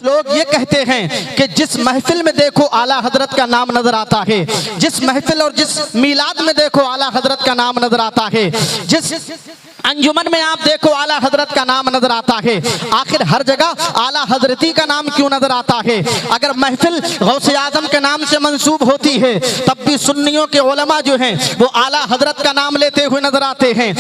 لوگ یہ کہتے ہیں کہ جس محفل میں دیکھو اعلیٰ حضرت کا نام نظر آتا ہے، جس محفل اور جس میلاد میں دیکھو اعلیٰ حضرت کا نام نظر آتا ہے، جس انجمن میں آپ دیکھو اعلیٰ حضرت کا نام نظر آتا ہے، آخر ہر جگہ اعلیٰ حضرتی کا نام کیوں نظر آتا ہے؟ اگر محفل غوث اعظم کے نام سے منسوب ہوتی ہے تب بھی سنیوں کے علماء جو ہیں وہ اعلیٰ حضرت کا نام لیتے ہوئے نظر آتے ہیں۔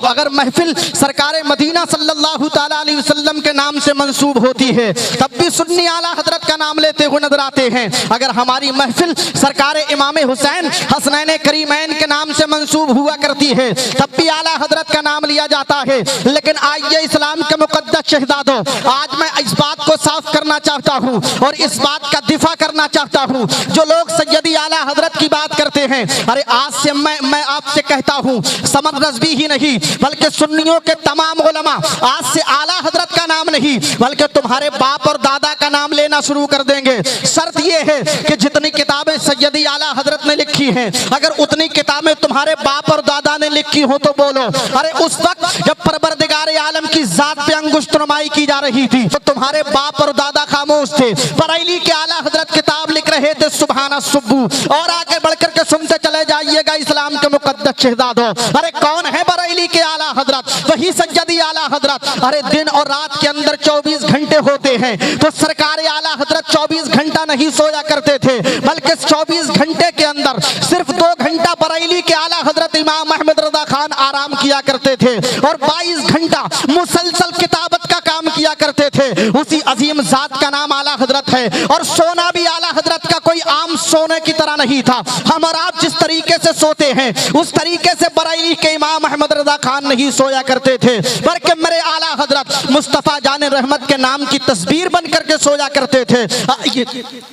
اگر محفل سرکار مدینہ صلی اللہ تعالیٰ علیہ وسلم کے نام سے منسوب ہوتی ہے تب بھی سنی اعلیٰ حضرت کا نام لیتے ہوئے نظر آتے ہیں۔ اگر ہماری محفل سرکار امام حسین حسنین کریمین کے نام سے منسوب ہوا کرتی ہے تب بھی اعلیٰ حضرت کا نام لیا جاتا ہے۔ لیکن آئیے اسلام کے مقدس شہزادوں، آج میں اس بات کو صاف کرنا چاہتا ہوں اور اس بات کا دفاع کرنا چاہتا ہوں۔ جو لوگ سیدی اعلیٰ حضرت کی بات کرتے ہیں، ارے آج سے میں آپ سے کہتا ہوں، سمر رضوی ہی نہیں بلکہ سنیوں کے تمام علماء آج سے اعلیٰ حضرت کا نام نہیں بلکہ تمہارے باپ اور دادا کا نام لینا شروع کر دیں گے۔ شرط یہ ہے کہ جتنی کتابیں سیدی اعلیٰ حضرت نے لکھی ہیں اگر اتنی کتابیں تمہارے باپ اور دادا نے لکھی ہو تو بولو۔ ارے اس وقت جب پروردگار عالم کی ذات پہ انگشت نمائی کی جا رہی تھی تو تمہارے باپ اور دادا خاموش تھے۔ بریلی کے اعلیٰ حضرت کتاب لکھ رہے تھے سبحان الصبح۔ اور آگے بڑھ کر کے سنتے چلے جائیے گا اسلام کے مقدس شہزادوں، ارے کون ہے بریلی کے اعلیٰ حضرت؟ وہی سیدی اعلیٰ حضرت۔ ارے دن اور رات کے اندر 24 گھنٹے ہوتے ہیں تو سرکار اعلیٰ حضرت 24 گھنٹہ نہیں سویا کرتے تھے بلکہ 24 گھنٹے کے اندر صرف 2 گھنٹہ بریلی کے اعلیٰ حضرت امام احمد رضا خان آرام کیا کرتے تھے اور 22 گھنٹہ مسلسل کتابت کا کام کیا کرتے تھے۔ اسی عظیم ذات کا نام اعلیٰ حضرت ہے اور سونا بھی اعلیٰ حضرت کا کوئی عام سونے کی طرح نہیں تھا۔ ہم اور آپ جس طریقے سے سوتے ہیں اس طریقے سے بریلی کے امام احمد رضا خان نہیں سویا کرتے تھے بلکہ میرے اعلیٰ حضرت مصطفیٰ جان رحمت کے نام کی تصویر بن کر کے سویا کرتے تھے۔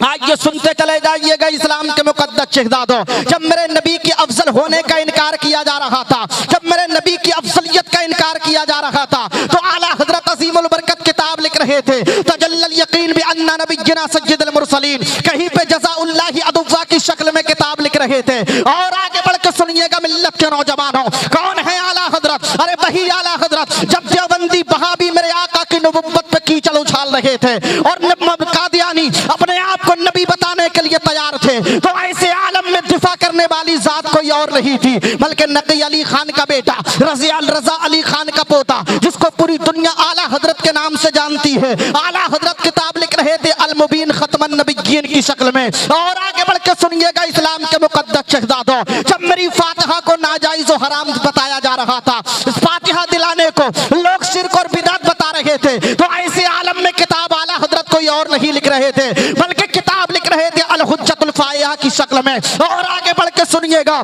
آئیے سنتے چلے جائیے گا اسلام کے مقدس شہزادوں، جب میرے نبی کی افضل ہونے کا انکار کیا جا رہا تھا، جب میرے نبی کی افضلیت کا انکار کیا جا رہا تھا تو اعلیٰ حضرت عظیم البرکت کتاب لکھ رہے تھے تجلی الیقین بان نبینا سید المرسلین، کہیں پہ جزاء اللہ عدوا کی شکل میں کتاب لکھ رہے تھے۔ اور آگے بڑھ کے سنیے گا ملت کے نوجوانوں، کون ہے اعلیٰ حضرت؟ ارے وہی اعلیٰ حضرت جب دیوبندی وہابی میرے آقا کی نبوت پہ کیچڑ اچھال رہے تھے اور قادیانی اپنے آپ کو نبی بتانے کے لیے تیار تھے تو ایسے عالم میں دفاع کرنے والی ذات کوئی اور نہیں تھی بلکہ نقی علی خان کا بیٹا رضا علی خان کا پوتا، جس کو پوری دنیا اعلیٰ حضرت کے نام سے جانتی ہے۔ اعلیٰ حضرت کتاب لکھ رہے تھے المبین ختم النبیین کی شکل میں۔ اور آگے بڑھ کے سنیے گا اسلام کے مقدس شہزادوں، جب میری فاتحہ کو ناجائز و حرام بتایا جا رہا تھا، اس فاتحہ دلانے کو لوگ شرک اور بدعت بتا رہے تھے تو ایسے عالم میں کتاب اعلیٰ حضرت کوئی اور نہیں لکھ رہے تھے بلکہ کتاب لکھ رہے تھے الحجت الفائحہ کی شکل میں۔ اور آگے بڑھ کے سنیے گا،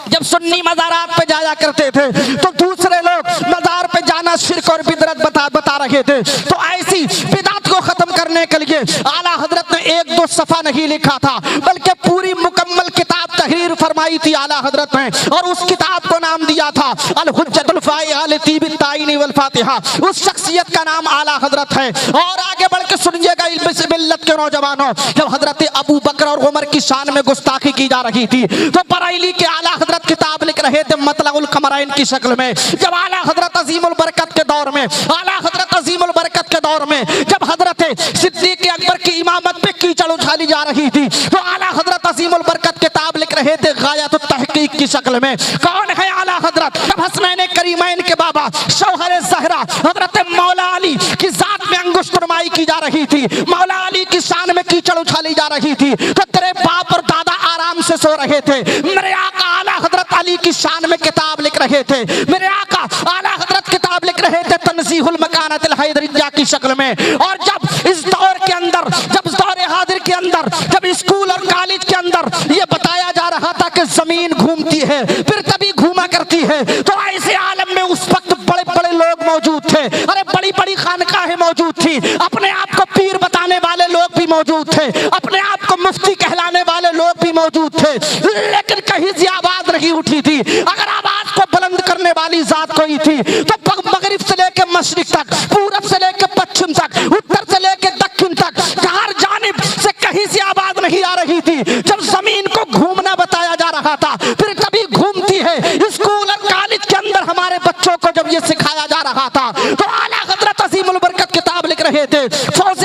جب سنی مزارات پہ جایا کرتے تھے تو دوسرے لوگ مزار پہ جانا شرک اور بدعت بتا رہے تھے تو ایسی بدعت کو ختم کرنے کے لیے اعلیٰ حضرت نے 1-2 صفحہ نہیں لکھا تھا بلکہ پوری مکمل کتاب تحریر فرمائی تھی اعلیٰ حضرت نے، اور اس کتاب کو نام دیا تھا الحجت الفائحہ لطیب التعین والفاتحہ۔ اس شخصیت کا نام اعلیٰ حضرت ہے۔ اور آگے بڑھ کے سنیے گا ملت کے نوجوانوں، جب حضرت ابو بکر اور عمر کی شان میں گستاخی کی جا رہی تھی تو بریلی کے اعلیٰ حضرت کتاب لکھ رہے تھے مطلع القمرین کی شکل میں۔ جب اعلیٰ حضرت عظیم البرکت کے دور میں، اعلیٰ حضرت عظیم البرکت کے دور میں جب حضرت صدیق اکبر کی امامت پہ کیچڑ اچھالی جا رہی تھی تو اعلیٰ حضرت عظیم البرکت کتاب لکھ رہے تھے غایت التحقیق کی شکل میں۔ کون ہے اعلیٰ حضرت؟ جب حسنین کریمین کے بابا شوہر زہرا حضرت مولا علی کی ذات میں انگشت نمائی کی جا رہی تھی، مولا علی کی شان میں کیچڑ اچھالی جا رہی تھی تو تیرے باپ اور دادا آرام سے سو رہے تھے، میرے آقا اعلیٰ حضرت علی کی شان میں کتاب لکھ رہے تھے، میرے آقا اعلیٰ حضرت کتاب لکھ رہے تھے تنزیہ المکانۃ الحیدریہ کی شکل میں۔ اور جب اس دور کے اندر، جب اس دور حاضر کے اندر، جب اسکول اور کالج کے اندر یہ بتایا جا رہا تھا کہ زمین گھومتی ہے پھر تبھی گھوما کرتی ہے تو ایسے عالم میں اس وقت بڑے بڑے لوگ موجود تھے، ارے بڑی بڑی خانقاہیں موجود تھی، اپنے آپ کو پیر بتانے والے لوگ بھی موجود تھے، اپنے آپ کو مفتی کہلانے والے لوگ بھی موجود تھے، لیکن کہیں سے آواز نہیں اٹھی تھی۔ اگر آواز کو بلند کرنے والی ذات کوئی تھی تو مغرب سے لے کے مشرق تک، پورب سے لے کے پچھم تک، اتر سے لے کے دکن تک، ہر جانب سے کہیں سے آواز نہیں آ رہی تھی۔ جب زمین کو گھومنا بتایا جا رہا تھا پھر کبھی گھومتی ہے، اسکول اور کالج کے اندر ہمارے بچوں کو جب یہ سکھایا جا رہا تھا تو اعلیٰ حضرت عظیم البرکت کتاب لکھ رہے تھے فوز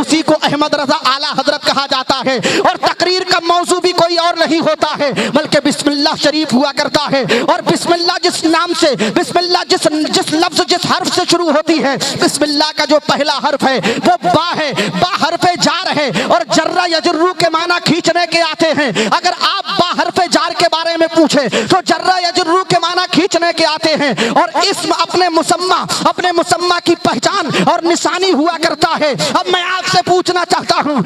اسی کو احمد رضا اعلیٰ حضرت کہا جاتا ہے، اور تقریر کا موضوع بھی کوئی اور نہیں ہوتا ہے بلکہ بسم اللہ شریف ہوا کرتا ہے۔ اور بسم اللہ جس نام سے، بسم اللہ جس لفظ جس حرف سے شروع ہوتی ہے، بسم اللہ کا جو پہلا حرف ہے وہ با ہے، با حرف جار ہے، اور جرہ یجرو کے معنی کھینچنے کے آتے ہیں۔ اگر آپ با حرف جار کے بارے میں پوچھیں تو جرہ یجرو کے معنی کھینچنے کے آتے ہیں، اور اسم اپنے مسمى کی پہچان اور نشانی ہوا کرتا ہے۔ اب میں آپ سے پوچھنا چاہتا ہوں،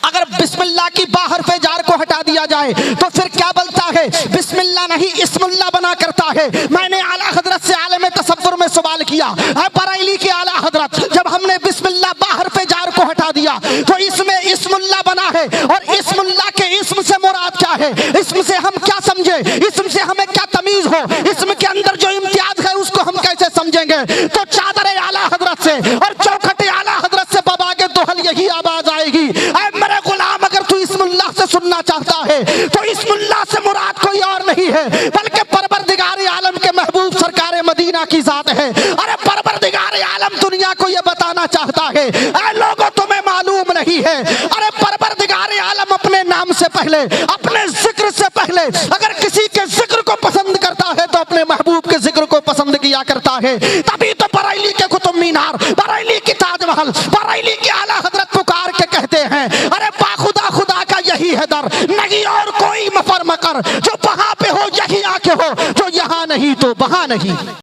اگر بسم اللہ کی با حرف جار کو ہٹا دیا جائے تو پھر کیا بنتا ہے؟ بسم اللہ نہیں اسم اللہ بنا کرتا ہے۔ میں نے اعلیٰ حضرت سے عالم تصور میں سوال کیا، اے بریلی کے اعلیٰ حضرت، جب ہم نے بسم اللہ با حرف جار کو ہٹا دیا تو اس میں اسم اللہ بنا ہے، اور اسم اللہ کے اسم سے مراد کیا ہے؟ اسم سے ہم کیا سمجھے؟ اسم سے ہمیں کیا تمیز ہو؟ اسم کے اندر جو امتیاز ہے اس کو ہم کیسے سمجھیں گے؟ تو چادر اعلیٰ حضرت سے اور چوکھٹ اعلیٰ حضرت سے بابا کے دوہل یہی آواز آئے گی، اے میرے غلام، اگر تو اسم اللہ سے سننا چاہتا ہے تو اسم اللہ سے مراد کوئی اور نہیں ہے بلکہ پروردگار عالم کے محبوب سرکار مدینہ کی ذات ہے۔ ارے پروردگار عالم دنیا کو یہ بتانا چاہتا ہے، اے لوگوں تمہیں معلوم نہیں ہے، ارے پروردگار عالم اپنے نام سے پہلے، اپنے ذکر سے پہلے اگر کسی کے ذکر کو پسند کرتا ہے تو اپنے محبوب کے ذکر کو پسند کیا کرتا ہے۔ تبھی تو بریلی کے قطب مینار، بریلی کی تاج محل، بریلی کے اعلیٰ حضرت پکار کے کہتے ہیں، ارے باخدا خدا کا یہی ہے در، نہیں اور کوئی مفر مکر، جو وہاں پہ ہو یہی آ کے ہو، جو یہاں نہیں تو وہاں نہیں۔